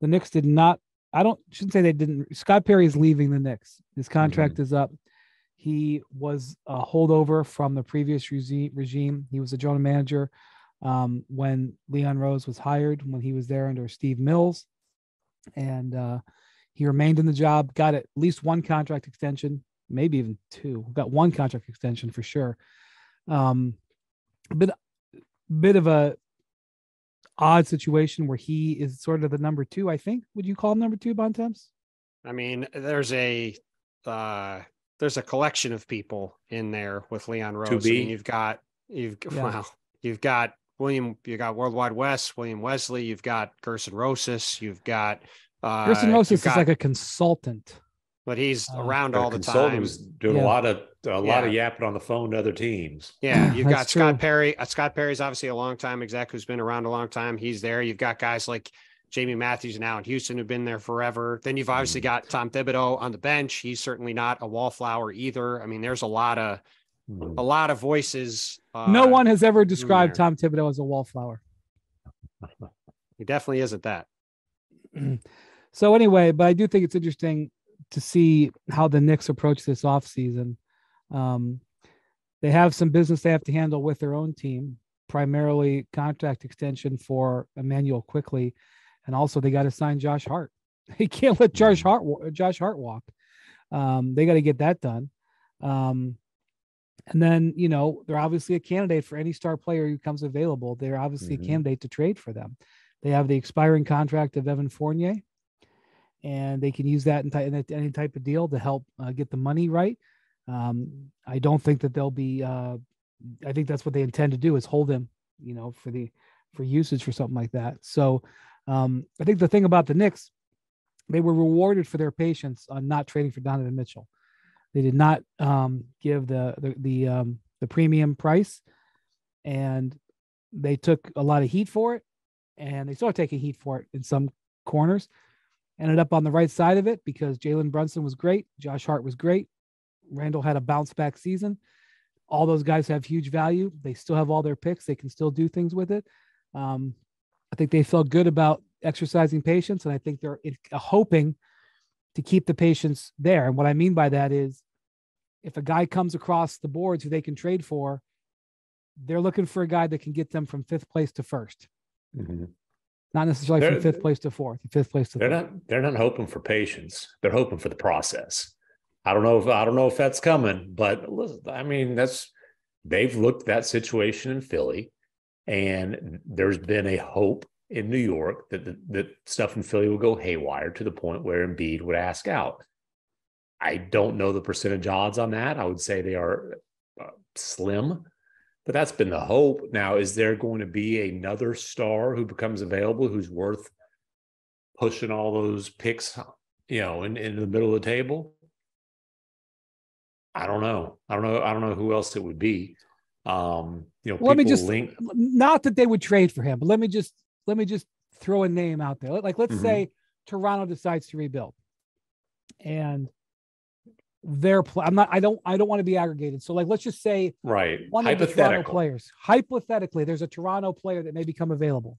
The Knicks did not. Shouldn't say they didn't. Scott Perry is leaving the Knicks. His contract is up. He was a holdover from the previous regime. He was a general manager when Leon Rose was hired, when he was there under Steve Mills. And he remained in the job, got at least one contract extension, maybe even two. Got one contract extension for sure. Bit of a odd situation where he is sort of the number two, I think. Would you call him number two, Bontemps? I mean, there's a collection of people in there with Leon Rose. I mean, you've got Worldwide West, William Wesley, you've got Gerson Rosas, you've got Gerson Rosas is like a consultant, but he's around all the time. He was doing a lot of yapping on the phone to other teams. Yeah, you've got Scott Perry. Scott Perry's obviously a long-time exec who's been around a long time. He's there. You've got guys like Jamie Matthews now in Houston who've been there forever. Then you've obviously got Tom Thibodeau on the bench. He's certainly not a wallflower either. I mean, there's a lot of voices. No one has ever described Tom Thibodeau as a wallflower. He definitely isn't that. So anyway, but I do think it's interesting to see how the Knicks approach this offseason. They have some business they have to handle with their own team, primarily contract extension for Emmanuel Quickley. And also they got to sign Josh Hart. They can't let Josh Hart walk. They got to get that done. And then, they're obviously a candidate for any star player who comes available. They're obviously a candidate to trade for them. They have the expiring contract of Evan Fournier, and they can use that in any type of deal to help get the money right. I don't think that they'll be. I think that's what they intend to do is hold him, for usage for something like that. So I think the thing about the Knicks, they were rewarded for their patience on not trading for Donovan Mitchell. They did not give the premium price, and they took a lot of heat for it, and they started taking heat for it in some corners. Ended up on the right side of it because Jalen Brunson was great. Josh Hart was great. Randall had a bounce back season. All those guys have huge value. They still have all their picks. They can still do things with it. I think they felt good about exercising patience, and I think they're hoping to keep the patience there. And what I mean by that is if a guy comes across the boards who they can trade for, they're looking for a guy that can get them from fifth place to first. Not necessarily from fifth place to fourth, fifth place to third. They're not hoping for patience. They're hoping for the process. I don't know if that's coming, but listen, I mean, they've looked at that situation in Philly, and there's been a hope in New York that stuff in Philly will go haywire to the point where Embiid would ask out. I don't know the percentage odds on that. I would say they are slim, but that's been the hope. Now, is there going to be another star who becomes available who's worth pushing all those picks, in the middle of the table? I don't know. I don't know who else it would be. Let me just not that they would trade for him, but let me just throw a name out there. Like, let's say Toronto decides to rebuild, and I don't want to be aggregated. So, like, let's just say one of the Toronto players. Hypothetically, there's a Toronto player that may become available.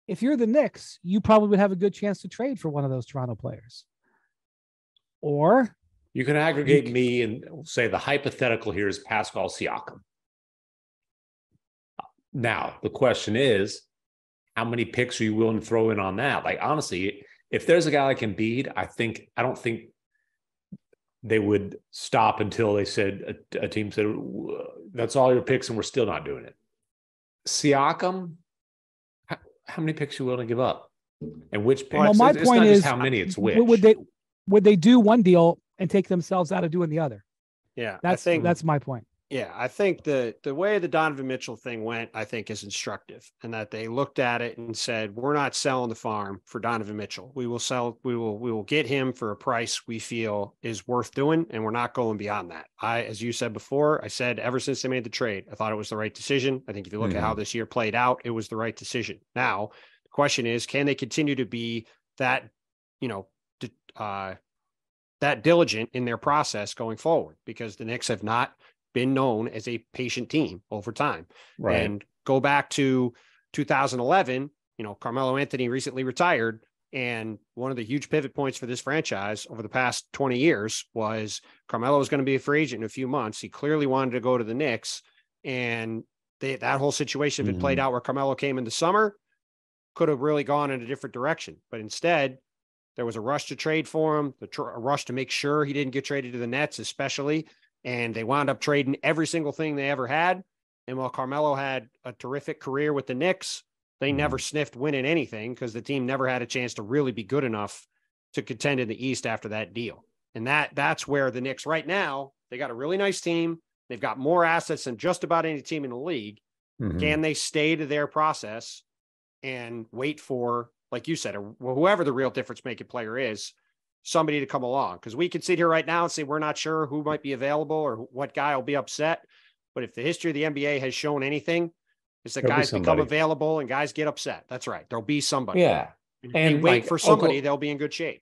If you're the Knicks, you probably would have a good chance to trade for one of those Toronto players. Or you can aggregate me and say the hypothetical here is Pascal Siakam. Now, the question is, how many picks are you willing to throw in on that? Like, honestly, if there's a guy like Embiid, I don't think they would stop until they said a team said, that's all your picks and we're still not doing it. Siakam, how many picks are you willing to give up? And which picks? Well, my point is how many, it's which. Would they do one deal and take themselves out of doing the other? Yeah, that's my point. Yeah, I think the way the Donovan Mitchell thing went, I think, is instructive, and that they looked at it and said, we're not selling the farm for Donovan Mitchell. We will get him for a price we feel is worth doing, and we're not going beyond that. As you said before, I said ever since they made the trade, I thought it was the right decision. I think if you look at how this year played out, it was the right decision. Now, the question is, can they continue to be that, that diligent in their process going forward? Because the Knicks have not been known as a patient team over time. Right. And go back to 2011, Carmelo Anthony recently retired. And one of the huge pivot points for this franchise over the past 20 years was Carmelo was going to be a free agent in a few months. He clearly wanted to go to the Knicks, and that whole situation, if it played out where Carmelo came in the summer, could have really gone in a different direction. But instead, there was a rush to trade for him, a rush to make sure he didn't get traded to the Nets, especially. And they wound up trading every single thing they ever had. And while Carmelo had a terrific career with the Knicks, they never sniffed winning anything because the team never had a chance to really be good enough to contend in the East after that deal. And that's where the Knicks right now, they got a really nice team. They've got more assets than just about any team in the league. Can they stay to their process and wait for, like you said, whoever the real difference making player is, somebody to come along? Because we can sit here right now and say we're not sure who might be available or what guy will be upset. But if the history of the NBA has shown anything, it's that guys become available and guys get upset. That's right. There'll be somebody. Yeah. If they wait for somebody, they'll be in good shape.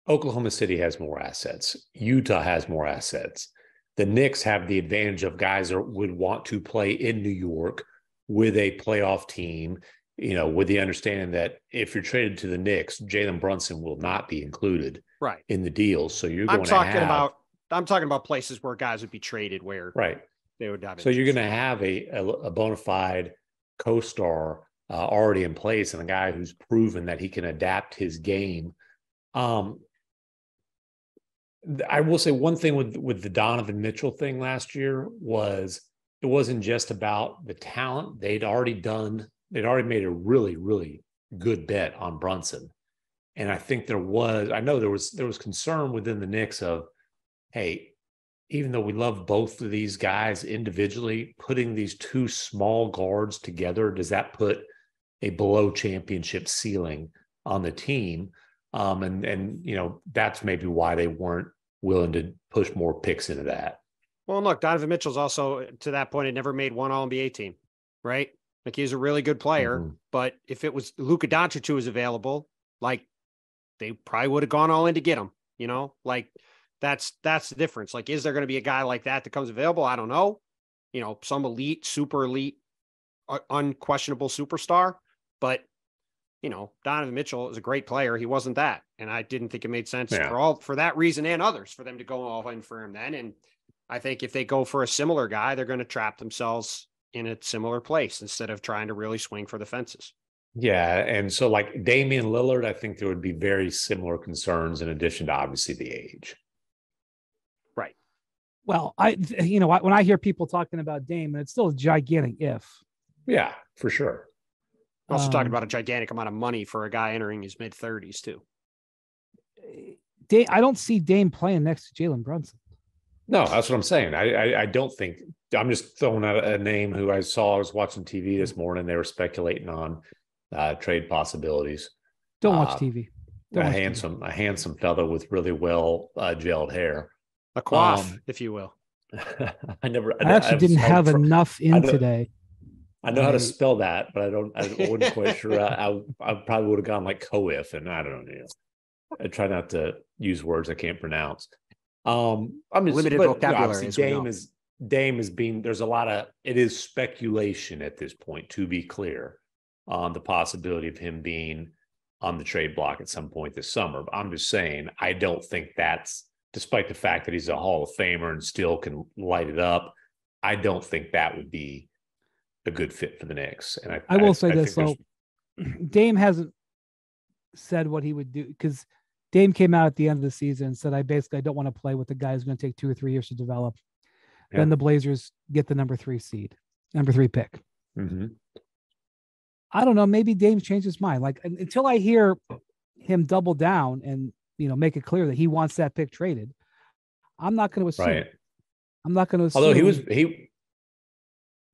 Oklahoma City has more assets. Utah has more assets. The Knicks have the advantage of guys that would want to play in New York with a playoff team, with the understanding that if you're traded to the Knicks, Jalen Brunson will not be included in the deal. So I'm talking about places where guys would be traded where they would have. So you're going to have a bona fide co-star already in place and a guy who's proven that he can adapt his game. I will say one thing with the Donovan Mitchell thing last year was it wasn't just about the talent. They'd already made a really, really good bet on Brunson. And I think there was concern within the Knicks of, hey, even though we love both of these guys individually, putting these two small guards together, does that put a below championship ceiling on the team? And that's maybe why they weren't willing to push more picks into that. Well, look, Donovan Mitchell's also, to that point, had never made one All-NBA team, right? Like, he's a really good player, but if it was Luka Doncic who was available, like, they probably would have gone all in to get him, like that's the difference. Like, is there going to be a guy like that comes available? I don't know. Some elite, super elite, unquestionable superstar, but Donovan Mitchell is a great player. He wasn't that. And I didn't think it made sense for that reason and others for them to go all in for him then. And I think if they go for a similar guy, they're going to trap themselves in a similar place instead of trying to really swing for the fences. Yeah. And so like Damian Lillard, I think there would be very similar concerns in addition to obviously the age. Right. Well, when I hear people talking about Dame, it's still a gigantic if. Yeah, for sure. Also talking about a gigantic amount of money for a guy entering his mid-30s too. I don't see Dame playing next to Jalen Brunson. No, that's what I'm saying. I don't think. I'm just throwing out a name who I was watching TV this morning. They were speculating on trade possibilities. Don't watch TV. A handsome fellow with really well gelled hair. A coif, if you will. I actually didn't have enough today. I know how to spell that, but I wasn't quite sure. I probably would have gone like coif, and I don't know. I try not to use words I can't pronounce. I'm just limited vocabulary. Dame is being. There's a lot of. It is speculation at this point, to be clear, on the possibility of him being on the trade block at some point this summer. But I'm just saying, I don't think that's, despite the fact that he's a Hall of Famer and still can light it up, I don't think that would be a good fit for the Knicks. And I will say this, though. Dame hasn't said what he would do, because Dame came out at the end of the season and said, I don't want to play with the guy who's going to take 2 or 3 years to develop. Yeah. Then the Blazers get the number 3 pick. Mm-hmm. I don't know. Maybe Dame changed his mind. Like, until I hear him double down and, make it clear that he wants that pick traded, I'm not going to assume. Right. I'm not going to assume. Although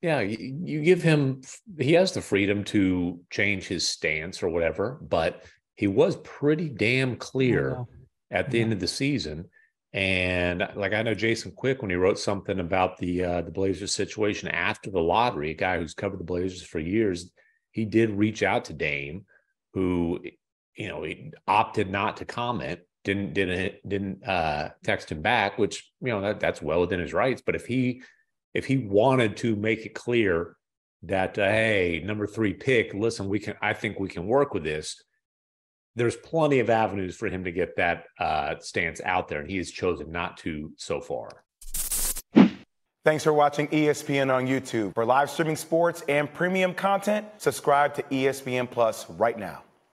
you give him, he has the freedom to change his stance or whatever, but he was pretty damn clear at the end of the season. And like, I know Jason Quick, when he wrote something about the Blazers situation after the lottery, a guy who's covered the Blazers for years, he did reach out to Dame, who, he opted not to comment, didn't text him back, which, that's well within his rights. But if he wanted to make it clear that, hey, number 3 pick, listen, I think we can work with this. there's plenty of avenues for him to get that stance out there, and he has chosen not to so far. Thanks for watching ESPN on YouTube. For live streaming sports and premium content, subscribe to ESPN Plus right now.